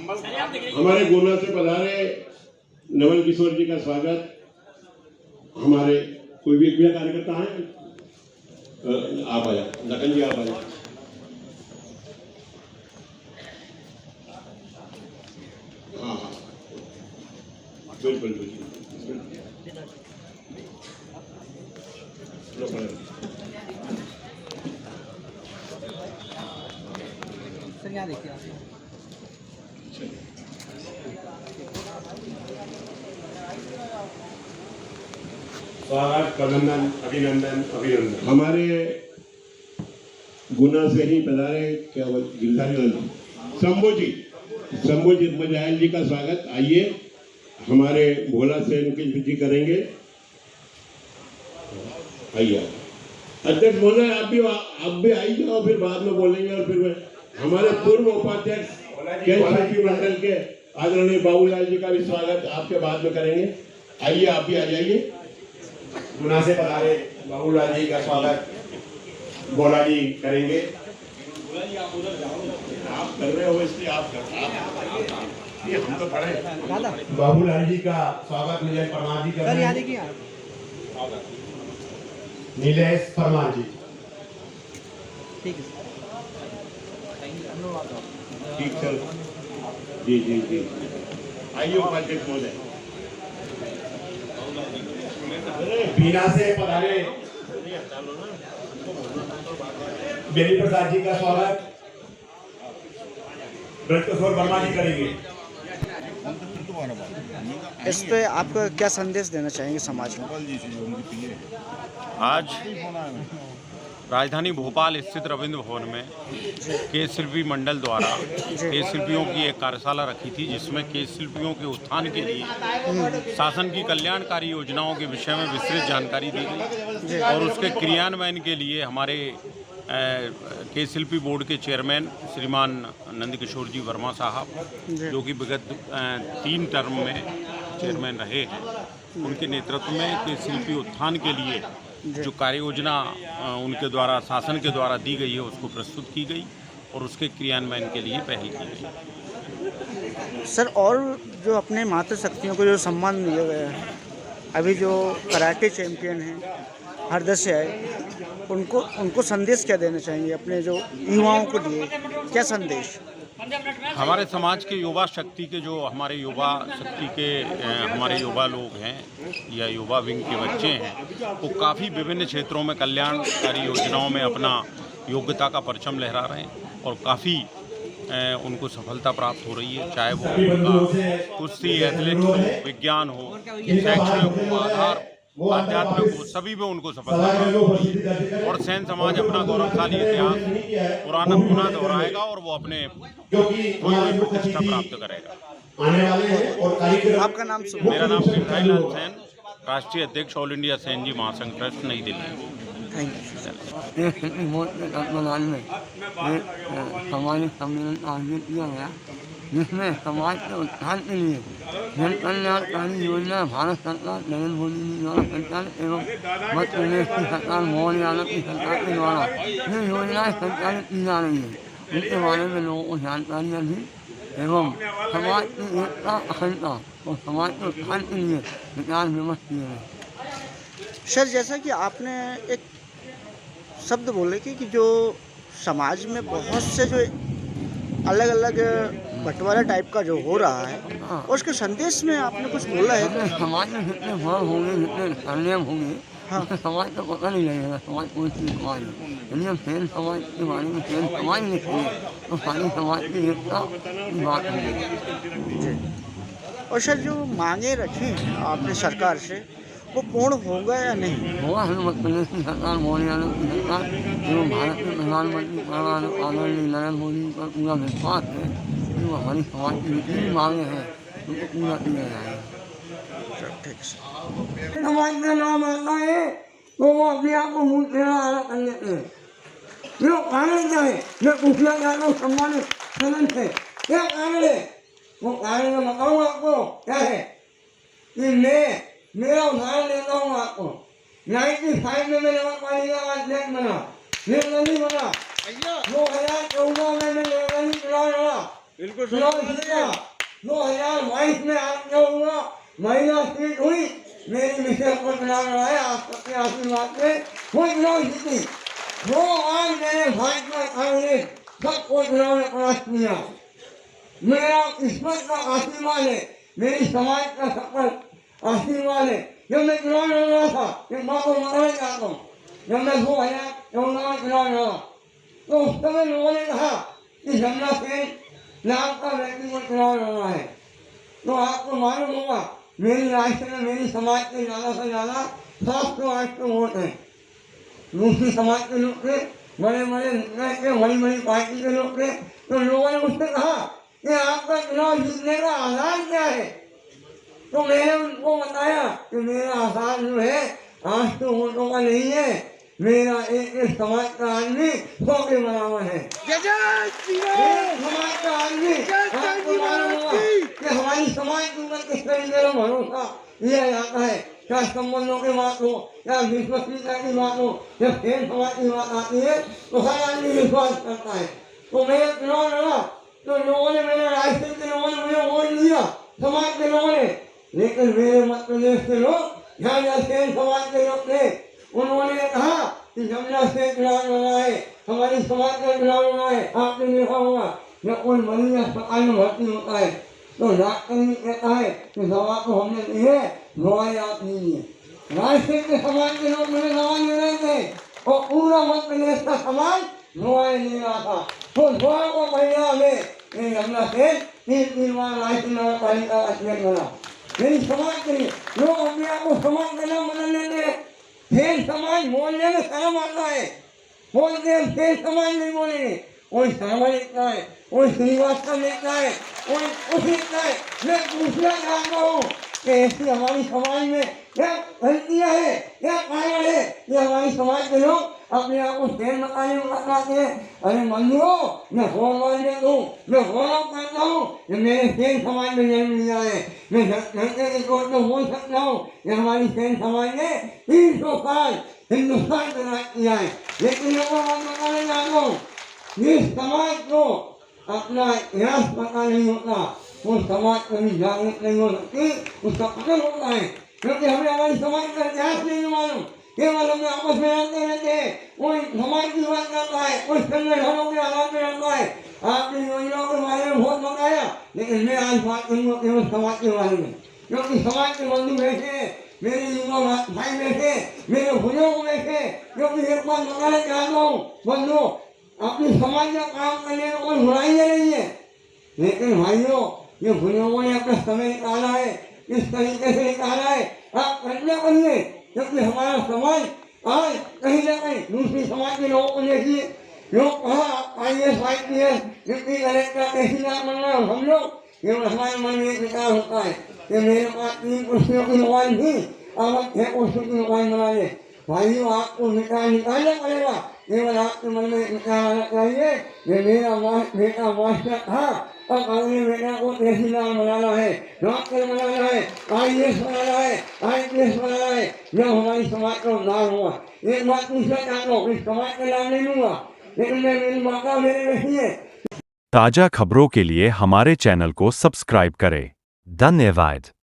हमारे गुना से पधारे नवल किशोर जी का स्वागत। हमारे कोई भी एक कार्यकर्ता है, आप आया लखन जी, आप आया। हाँ हाँ बिल्कुल बिल्कुल। सर यहाँ देखिए आप। स्वागत, अभिनंदन अभिनंदन अभिनंदन। हमारे गुना से ही पधारे क्या गिरधारी शंभू जी मजायल जी का स्वागत। आइए, हमारे भोला से उनकी जी करेंगे। आइए अध्यक्ष महोदय, आप भी आइए और फिर बाद में बोलेंगे। और फिर हमारे पूर्व उपाध्यक्ष केएससीपी मंडल के आदरणीय बाबूलाल जी का भी स्वागत आपके बाद में करेंगे। आइए, आप भी आ जाइए। गुना से पधारे बाबूलाल जी का स्वागत भोला जी करेंगे। आप कर रहे हो इसलिए आप ये हम तो पढ़े। बाबूलाल जी का स्वागत नीलेश परमार जी सर यहाँ देखिए आप। नीलेश परमार जी। ठीक है ठीक सर। जी जी जी, आइए उपाध्यक्ष महोदय। बीना से पधारे बेनी प्रसाद जी का स्वागत ब्रजकिशोर वर्मा जी करेंगे। इस पे आप क्या संदेश देना चाहेंगे समाज में? आज राजधानी भोपाल स्थित रविंद्र भवन में केस शिल्पी मंडल द्वारा केस शिल्पियों की एक कार्यशाला रखी थी, जिसमें केस शिल्पियों के उत्थान के लिए शासन की कल्याणकारी योजनाओं के विषय में विस्तृत जानकारी दी गई और उसके क्रियान्वयन के लिए हमारे केस शिल्पी बोर्ड के चेयरमैन श्रीमान नंदकिशोर जी वर्मा साहब, जो कि विगत 3 टर्म में चेयरमैन रहे हैं, उनके नेतृत्व में केस शिल्पी उत्थान के लिए जो कार्य योजना उनके द्वारा शासन के द्वारा दी गई है उसको प्रस्तुत की गई और उसके क्रियान्वयन के लिए पहल की गई। सर, और जो अपने मातृशक्तियों को जो सम्मान दिया गया है, अभी जो कराटे चैंपियन हैं हरदा से आए, उनको संदेश क्या देना चाहेंगे अपने जो युवाओं को लिए? क्या संदेश? हमारे समाज के युवा शक्ति के जो हमारे युवा शक्ति के हमारे युवा लोग हैं या युवा विंग के बच्चे हैं, वो काफ़ी विभिन्न क्षेत्रों में कल्याणकारी योजनाओं में अपना योग्यता का परचम लहरा रहे हैं और काफ़ी उनको सफलता प्राप्त हो रही है, चाहे वो कुश्ती, एथलेटिक्स हो, विज्ञान हो, शैक्षणिक हो, आधार आध्यात्मिक हो, सभी में उनको सफलता प्राप्त हो रही है और सैन समाज अपना गौरवशाली इतिहास पुराना पुनः दोहराएगा और वो अपने प्रतिष्ठा प्राप्त करेगा। आपका नाम? मेरा नाम गिरधारी लाल सैन, राष्ट्रीय अध्यक्ष ऑल इंडिया सैन जी महासंघ ट्रस्ट, नई दिल्ली। Thank you. सामाजिक सम्मेलन आयोजित किया गया, जिसमें समाज के उत्थान के लिए जन कल्याणकारी योजना भारत सरकार नरेंद्र मोदी जी द्वारा संचालित एवं मध्य प्रदेश की सरकार मोहन यादव की सरकार के द्वारा ये योजनाएं संचालित की जा रही है, उनके बारे में लोगों को जानकारियाँ दी एवं समाज की एकता, अखंडता और समाज के उत्थान के लिए विचार विमर्श किए गए। सर, जैसा कि आपने एक शब्द बोले कि जो समाज में बहुत से जो अलग अलग बंटवारा टाइप का जो हो रहा है, और उसके संदेश में आपने कुछ बोला है। समाज में जितने भाव होंगे, जितने संयम होंगे, हाँ, समाज को पता नहीं लगेगा समाज कौन सी समाज है। यदि हम सैन समाज के बारे में सैन समाज लिखेंगे तो सारी समाज की एकता की बात होगी। और सर, जो मांगे रखी हैं आपने सरकार से, वो पूर्ण होगा या नहीं होगा? मध्य प्रदेश की सरकार, मोहन यादव की सरकार एवं भारत के प्रधानमंत्री आदरणीय नरेंद्र मोदी पर पूरा विश्वास है कि वो हमारी समाज की जितनी भी मांगे हैं उनको पूरा किया जाएगा। ठीक है। समाज का नाम आता है तो वो अपने आप को मुँह तेरा आरा कर लेते हैं। जो कारण क्या है, मैं पूछना चाहता हूँ सम्मानित सदन से, क्या कारण है? वो कारण मैं बताऊँ आपको क्या है कि मेरा उदाहरण देता हूँ आपको। 95 में मैं नगर पालिका का अध्यक्ष बना, निर्दलीय बना। 2014 में मैं निर्दलीय चुनाव लड़ा, बिल्कुल चुनाव जीता। 2022 में आप जो हुआ महिला सीट हुई, मेरी मिसेज को चुनाव लड़ाया, आप सबके आशीर्वाद से वो चुनाव जीती। वो आज मेरे भाजपा कांग्रेस सबको चुनाव में परास्त किया। मेरा किस्मत का आशीर्वाद है, मेरी समाज का सफल आशीर्वाद है। जब मैं चुनाव लड़ रहा था, एक माँ को बताना चाहता हूँ, जब मैं 2014 में चुनाव लड़ा तो उस समय लोगों ने कहा कि जमुना सेन नाम का व्यक्ति को चुनाव लड़ना है। तो आपको मालूम होगा मेरी राष्ट्र में मेरी समाज के ज़्यादा से ज़्यादा 700-800 वोट हैं। दूसरी समाज के लोग थे, बड़े बड़े नेता के, बड़ी बड़ी पार्टी के लोग थे। तो लोगों ने मुझसे कहा कि आपका चुनाव जीतने का आधार क्या है। तो मैंने उनको बताया कि मेरा आधार जो है 800 वोटों का नहीं है, मेरा एक समाज का आदमी 100 के बराबर है। समाज का आदमी आपको मालूम होगा कि हमारी समाज के ऊपर किस तरीके का भरोसा लिया जाता है। क्या संबंधों की बात हो, क्या विश्वसनीयता की बात हो, जब खेल समाज की बात आती है तो हर आदमी विश्वास करता है। तो मेरा चुनाव लड़ा तो लोगों ने, मेरे राष्ट्र के लोगों ने मुझे वोट दिया, समाज के लोगों ने। लेकिन मेरे मध्य प्रदेश के लोग, जहाँ सेन समाज के लोग थे, उन्होंने कहा कि जमुना से चुनाव लड़ा है, हमारी समाज का चुनाव लड़ा है। आपने देखा होगा जब कोई मरीज अस्पताल में भर्ती होता है तो डॉक्टर भी कहता है कि दवा तो हमने दी है, दवाई आप लीजिए। राष्ट्र के समाज के लोग मुझे दवाई ले रहे थे और पूरा मध्य प्रदेश का समाज दवाई ले रहा था। तो दवा को महिला में जमुना से 3 बार राष्ट्रीय नगर पालिका अध्यक्ष बना। मेरी समाज के लिए लोग अपने आप को समाज का नाम बदल लेते हैं। खेल समाज बोलने में शर्म आता है, बोलते हैं खेल समाज नहीं बोलेंगे। कोई शर्मा लिखता है, कोई श्रीवास्तव लिखता है, कोई कुछ लिखता है। मैं पूछना चाहता हूँ कि ऐसी हमारी समाज में क्या गलतियाँ हैं, क्या कारण है कि हमारी समाज के लोग अपने आप को खेल मकानी बताते हैं। अरे बंधुओं, मैं गौरव देता हूँ, मैं गौरव करता हूँ कि मेरे सेन समाज में जन्म लिया है। मैं घंटे के तौर पर बोल सकता हूँ कि हमारी सेन समाज ने 300 साल हिंदुस्तान का राज किया है। लेकिन लोगों को बताने चाहता हूँ, जिस समाज को अपना इतिहास पता नहीं होता वो समाज कभी जागृत नहीं हो सकती, उसका पतन होता है। क्योंकि हमें हमारी समाज का इतिहास नहीं मालूम, केवल हमें आपस में जानते रहते हैं। कोई समाज की बात करता है, कोई संगठनों के आधार में रहता है। आपने योजनाओं के बारे में बहुत बताया, लेकिन मैं आज बात करूँगा केवल समाज के बारे में। क्योंकि समाज के बंधु बैठे हैं, मेरे युवा भाई बैठे, मेरे बुजुर्ग बैठे। क्योंकि एक बात बताना चाहता हूँ बंधु, अपनी समाज का काम करने में कोई बुराई नहीं है, लेकिन भाइयों ये बुजुर्गों ने अपना समय निकाला है, इस तरीके से निकाला है, आप करना करिए। क्योंकि हमारा समाज आज कहीं ना कहीं दूसरी समाज के लोगों को देखिए, लोग कहा IAS IPS डिप्टी कलेक्टर तहसीलदार बन रहे हो, हम लोग केवल हमारे मन में एक विचार होता है कि मेरे पास 3 कुर्सियों की दुकान थी, अब हम 6 कुर्सियों की दुकान बना ले। भाइयों आपको विचार निकालना पड़ेगा, केवल आपके मन में विचार आना चाहिए कि मेरा बेटा मास्टर था, अब अगले बेटा को तहसीलदार बनाना है, डॉक्टर बनाना है, IAS बनाना है, IPS बनाना है, जब हमारी समाज का उद्धार हुआ। एक बात पूछना चाहता हूँ, इस समाज का नाम नहीं लूँगा, लेकिन मैं मेरी माता मेरे रही है। ताज़ा खबरों के लिए हमारे चैनल को सब्सक्राइब करें। धन्यवाद।